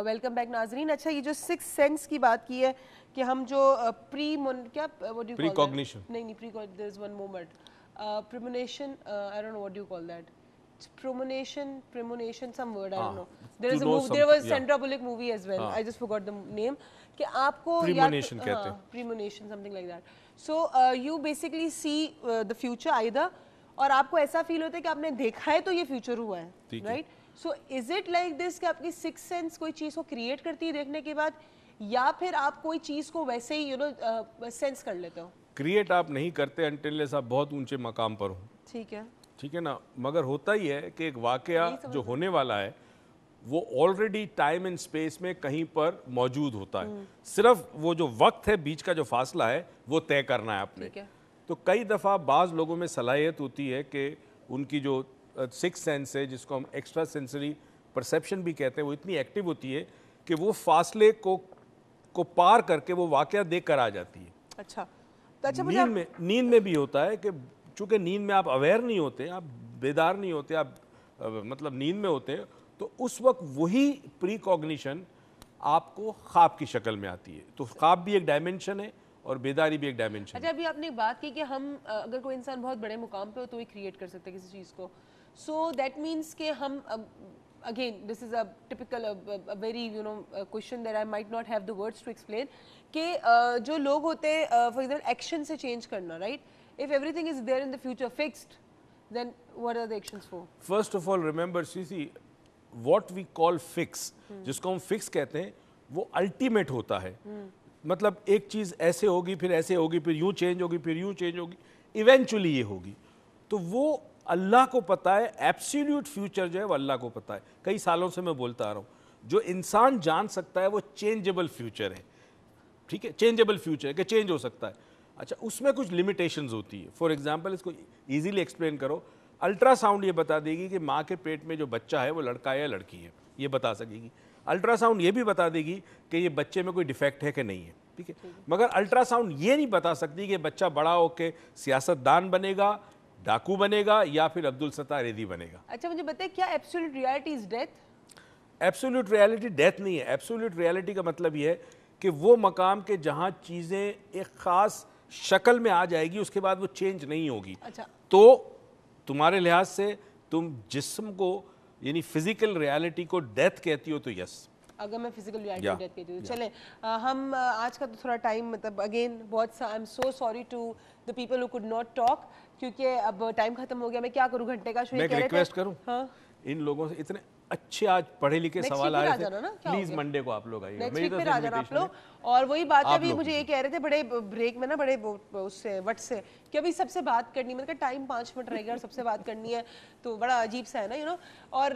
Welcome back नाजरीन। अच्छा, ये जो सिक्स सेंस की बात की है कि हम जो प्रीकॉग्निशन, नहीं there is one more word, premonition, I don't know what do you call that, premonition some word, I don't know. There was Sandra Bullock movie as well, I just forgot the name, कि आपको premonition कहते हैं, premonition something like that. So you basically see the future either, और आपको ऐसा feel होता है कि आपने देखा है तो ये फ्यूचर हुआ है, right? So is it like this कि आपकी सिक्स सेंस कोई चीज़ को क्रिएट करती है देखने के बाद, या फिर आप कोई चीज़ को वैसे ही सेंस कर लेते हो? क्रिएट आप नहीं करते अनटिल आप बहुत ऊंचे मकाम पर हो, ठीक है ना, मगर होता ही है कि एक वाकया जो होने वाला है वो ऑलरेडी टाइम एंड स्पेस में कहीं पर मौजूद होता है, सिर्फ वो जो वक्त है बीच का जो फासला है वो तय करना है आपने। तो कई दफ़ा बाज़ लोगों में सलाहियत होती है कि उनकी जो सिक्स सेंस है, जिसको हम एक्स्ट्रा सेंसरी परसेप्शन भी कहते हैं, वो इतनी एक्टिव होती है कि वो फासले को पार करके वो वाकया देख कर आ जाती है। अच्छा, तो अच्छा, नींद में भी होता है कि चूँकि नींद में आप अवेयर नहीं होते, आप बेदार नहीं होते, आप मतलब नींद में होते हैं, तो उस वक्त वही प्रीकॉग्निशन आपको ख्वाब की शक्ल में आती है। तो ख्वाब भी एक डायमेंशन है और बेदारी भी एक डायमेंशन। अच्छा, अभी आपने एक बात की कि हम अगर कोई इंसान बहुत बड़े मुकाम पे हो तो ही क्रिएट कर सकते हैं किसी चीज़ को, सो दैट मीन्स कि हम again this is a typical very question that I might not have the words to explain, कि जो लोग होते हैं फॉर एग्जाम्पल एक्शन से चेंज करना, right? If everything is there in the future fixed, then what are the actions for? First of all, remember, see, what we call fix, जिसको हम fix कहते हैं, वो ultimate होता है। मतलब एक चीज़ ऐसे होगी, फिर ऐसे होगी, फिर यूँ चेंज होगी, फिर यूँ चेंज होगी, इवेंचुअली ये होगी। तो वो अल्लाह को पता है, एब्सोल्यूट फ्यूचर जो है वो अल्लाह को पता है। कई सालों से मैं बोलता आ रहा हूँ, जो इंसान जान सकता है वो चेंजेबल फ्यूचर है, ठीक है, चेंजेबल फ्यूचर है कि चेंज हो सकता है। अच्छा, उसमें कुछ लिमिटेशंस होती है। फॉर एग्जांपल, इसको इजीली एक्सप्लेन करो, अल्ट्रासाउंड ये बता देगी कि माँ के पेट में जो बच्चा है वो लड़का है या लड़की है, ये बता सकेगी। अल्ट्रासाउंड ये भी बता देगी कि ये बच्चे में कोई डिफेक्ट है कि नहीं है, ठीक है। मगर अल्ट्रासाउंड ये नहीं बता सकती कि बच्चा बड़ा होकर सियासतदान बनेगा, डाकू बनेगा, या फिर अब्दुल सत्तार रेदी बनेगा। अच्छा, मुझे बताइए, क्या absolute reality is death? Absolute reality death नहीं है। एब्सोल्यूट रियलिटी का मतलब ये है कि वो मकाम के जहाँ चीज़ें एक ख़ास शक्ल में आ जाएगी, उसके बाद वो चेंज नहीं होगी। अच्छा, तो तुम्हारे लिहाज से तुम जिस्म को यानी फिजिकल रियलिटी को डेथ कहती हो तो यस। अगर मैं फिजिकल रियलिटी को डेथ कहती हूँ, चलें हम आज का तो थोड़ा टाइम, मतलब अगेन बहुत सा, I am so sorry to the people who could not talk, क्योंकि अब टाइम खत्म हो गया। मैं क्या करूँ, घंटे का शो। मैं रिक्वेस्ट करूँ, हाँ, इन लोगों से इतने अच्छे आज पढ़े लिखे सवाल आए थे, प्लीज मंडे को आप लोग आइए, नेक्स्ट वीक फिर आ जाना आप लोग। और वही बात है, अभी मुझे ये कह रहे थे बड़े ब्रेक में ना, बड़े उससे वट से, कि अभी सबसे बात करनी, मतलब टाइम 5 मिनट रह गया और सबसे बात करनी है, तो बड़ा अजीब सा है ना, यू नो। और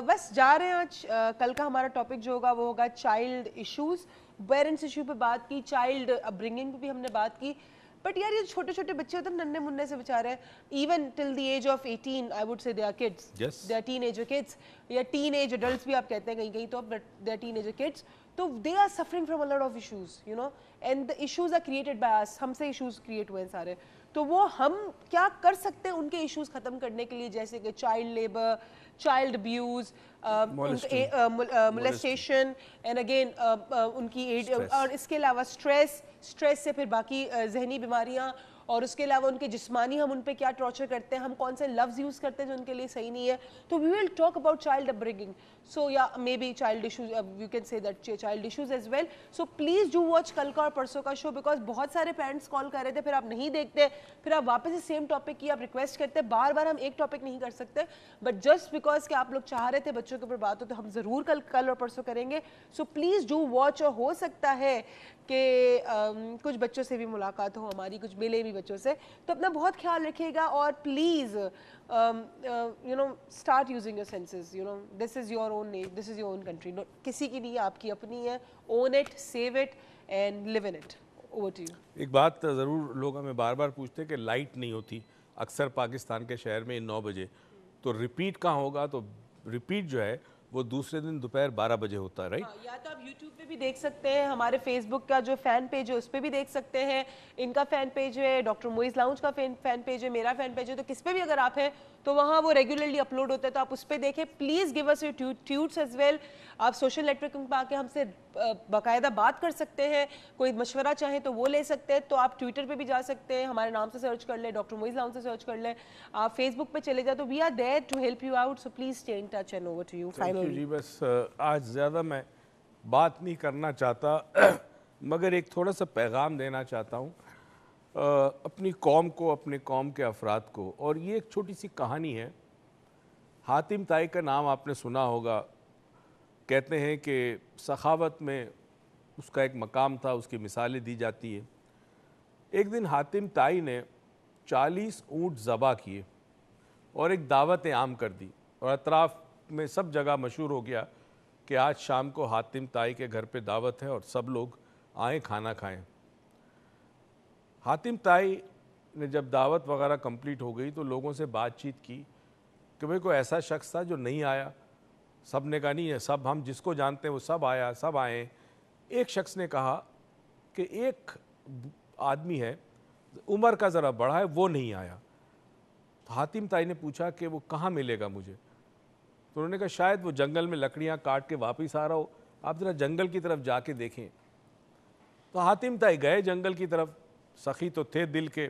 बस जा रहे हैं आज। कल का हमारा टॉपिक जो होगा वो होगा चाइल्ड इशूज़, पेरेंट्स इशू पे बात की, चाइल्ड अपब्रिंगिंग पे भी हमने बात की। बट यार, ये छोटे छोटे बच्चे होते हैं नन्हे मुन्ने से बेचारे, even till the age of 18 I would say they are kids, they are teenager kids, या टीनेज एडल्ट्स भी आप कहते हैं कहीं कहीं, तो but they are teenager kids, तो they are suffering from a lot of issues, you know, and the issues are created by us, हमसे इश्यूज क्रिएट हुए हैं सारे। तो वो हम क्या कर सकते हैं उनके इश्यूज खत्म करने के लिए, जैसे कि child labour, child abuse, molestation, and again उनकी एज, और इसके अलावा स्ट्रेस से फिर बाकी जहनी बीमारियां, और उसके अलावा उनके जिस्मानी, हम उन पे क्या टॉर्चर करते हैं, हम कौन से लफ्ज यूज़ करते हैं जो उनके लिए सही नहीं है। तो we will talk about child upbringing, so या may be child issues, you can say that child issues as well. So please do watch कल का और परसों का शो, बिकॉज बहुत सारे पेरेंट्स कॉल कर रहे थे, फिर आप नहीं देखते, फिर आप वापस से सेम टॉपिक की आप रिक्वेस्ट करते हैं। बार बार हम एक टॉपिक नहीं कर सकते, बट जस्ट बिकॉज कि आप लोग चाह रहे थे बच्चों के ऊपर बात हो, तो हम ज़रूर कल और परसों करेंगे। सो प्लीज़ डू वॉच, और हो सकता है कि कुछ बच्चों से भी मुलाकात हो हमारी, कुछ मिले भी बच्चों से। तो अपना बहुत ख्याल रखिएगा, और please you know start using your senses, you know, this is your own nation, this is your own country, किसी की नहीं, आपकी अपनी है। Own it, save it and live in it. Over to you. एक बात ज़रूर लोग हमें बार बार पूछते हैं कि लाइट नहीं होती अक्सर पाकिस्तान के शहर में 9 बजे, तो रिपीट कहाँ होगा? तो रिपीट जो है वो दूसरे दिन दोपहर 12 बजे होता है, राइट? या तो आप YouTube पे भी देख सकते हैं, हमारे फेसबुक का जो फैन पेज है उस पर भी देख सकते हैं, इनका फैन पेज है, डॉक्टर मोइज लाउंज का फैन पेज है, मेरा फैन पेज है, तो किस पे भी अगर आप हैं तो वहाँ वो रेगुलरली अपलोड होता है, तो आप उस पर देखें। Please give us your tweets as well. आप सोशल नेटवर्किंग पर आके हमसे बाकायदा बात कर सकते हैं, कोई मशवरा चाहें तो वो ले सकते हैं। तो आप ट्विटर पे भी जा सकते हैं, हमारे नाम से सर्च कर लें, डॉक्टर मोइज़ लाउन से सर्च कर लें। आप फेसबुक पे चले जाए तो we are there to help you out, so please stay in touch and over to you. Finally जी बस आज ज़्यादा मैं बात नहीं करना चाहता मगर एक थोड़ा सा पैगाम देना चाहता हूँ अपनी कौम को, अपने कौम के अफराद को। और ये एक छोटी सी कहानी है। हातिम ताई का नाम आपने सुना होगा। कहते हैं कि सखावत में उसका एक मकाम था, उसकी मिसालें दी जाती है। एक दिन हातिम ताई ने 40 ऊँट ज़बा किए और एक दावत आम कर दी, और अतराफ़ में सब जगह मशहूर हो गया कि आज शाम को हातिम ताई के घर पे दावत है और सब लोग आए खाना खाएं। हातिम ताई ने जब दावत वगैरह कंप्लीट हो गई तो लोगों से बातचीत की कि भाई कोई ऐसा शख्स था जो नहीं आया। सब ने कहा नहीं है, सब हम जिसको जानते हैं वो सब आया, सब आए। एक शख्स ने कहा कि एक आदमी है, उम्र का ज़रा बड़ा है, वो नहीं आया। तो हातिम ताई ने पूछा कि वो कहाँ मिलेगा मुझे। तो उन्होंने कहा शायद वो जंगल में लकड़ियाँ काट के वापस आ रहा हो, आप ज़रा जंगल की तरफ जाके देखें। तो हातिम ताई गए जंगल की तरफ। सखी तो थे दिल के,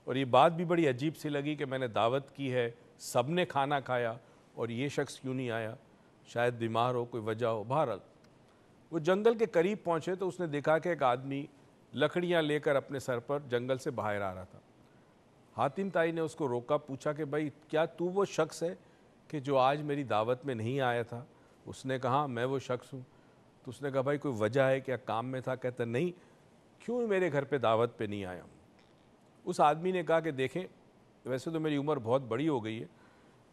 और ये बात भी बड़ी अजीब सी लगी कि मैंने दावत की है, सब ने खाना खाया और ये शख्स क्यों नहीं आया, शायद बीमार हो, कोई वजह हो। बहरहाल वो जंगल के करीब पहुँचे तो उसने देखा कि एक आदमी लकड़ियाँ लेकर अपने सर पर जंगल से बाहर आ रहा था। हातिम ताई ने उसको रोका, पूछा कि भाई क्या तू वो शख्स है कि जो आज मेरी दावत में नहीं आया था? उसने कहा मैं वो शख्स हूँ। तो उसने कहा भाई कोई वजह है क्या, काम में था? कहता नहीं, क्यों मेरे घर पे दावत पे नहीं आया? उस आदमी ने कहा कि देखें वैसे तो मेरी उम्र बहुत बड़ी हो गई है,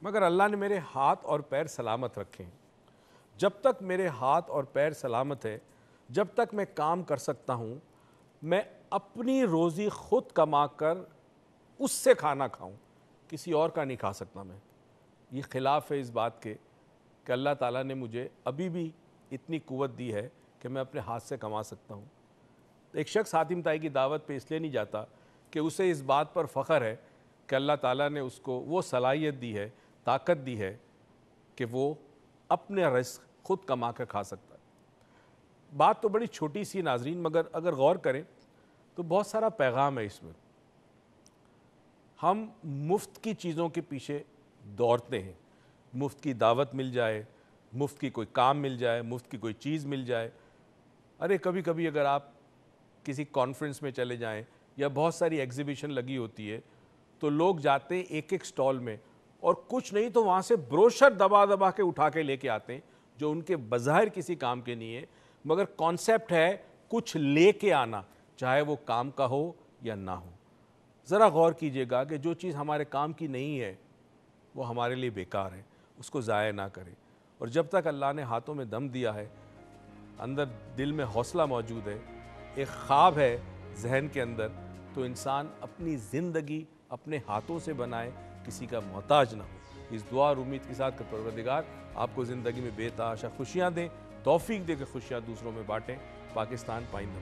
मगर अल्लाह ने मेरे हाथ और पैर सलामत रखे हैं। जब तक मेरे हाथ और पैर सलामत है, जब तक मैं काम कर सकता हूँ, मैं अपनी रोज़ी खुद कमा कर उससे खाना खाऊं, किसी और का नहीं खा सकता मैं। ये खिलाफ है इस बात के कि अल्लाह ताला ने मुझे अभी भी इतनी कुव्वत दी है कि मैं अपने हाथ से कमा सकता हूँ। एक शख्स हातिम ताई की दावत पे इसलिए नहीं जाता कि उसे इस बात पर फ़ख्र है कि अल्लाह ताला ने उसको वो सलाहियत दी है, ताकत दी है कि वो अपने रिज़्क़ खुद कमा कर खा सकता है। बात तो बड़ी छोटी सी नाज़रीन, मगर अगर गौर करें तो बहुत सारा पैगाम है इसमें। हम मुफ्त की चीज़ों के पीछे दौड़ते हैं, मुफ्त की दावत मिल जाए, मुफ्त की कोई काम मिल जाए, मुफ्त की कोई चीज़ मिल जाए। अरे कभी कभी अगर आप किसी कॉन्फ्रेंस में चले जाएं या बहुत सारी एग्जीबिशन लगी होती है तो लोग जाते हैं एक एक स्टॉल में, और कुछ नहीं तो वहाँ से ब्रोशर दबा दबा के उठा के लेके आते हैं जो उनके बज़ाहिर किसी काम के नहीं है, मगर कॉन्सेप्ट है कुछ लेके आना, चाहे वो काम का हो या ना हो। ज़रा गौर कीजिएगा कि जो चीज़ हमारे काम की नहीं है वो हमारे लिए बेकार है, उसको ज़ाया ना करें। और जब तक अल्लाह ने हाथों में दम दिया है, अंदर दिल में हौसला मौजूद है, एक ख्वाब है जहन के अंदर, तो इंसान अपनी ज़िंदगी अपने हाथों से बनाए, किसी का मोहताज ना हो। इस दुआ और उम्मीद के साथ कि परवरदिगार आपको ज़िंदगी में बेतहाशा खुशियाँ दें, तौफीक दे के खुशियाँ दूसरों में बांटें। पाकिस्तान पाइंदा।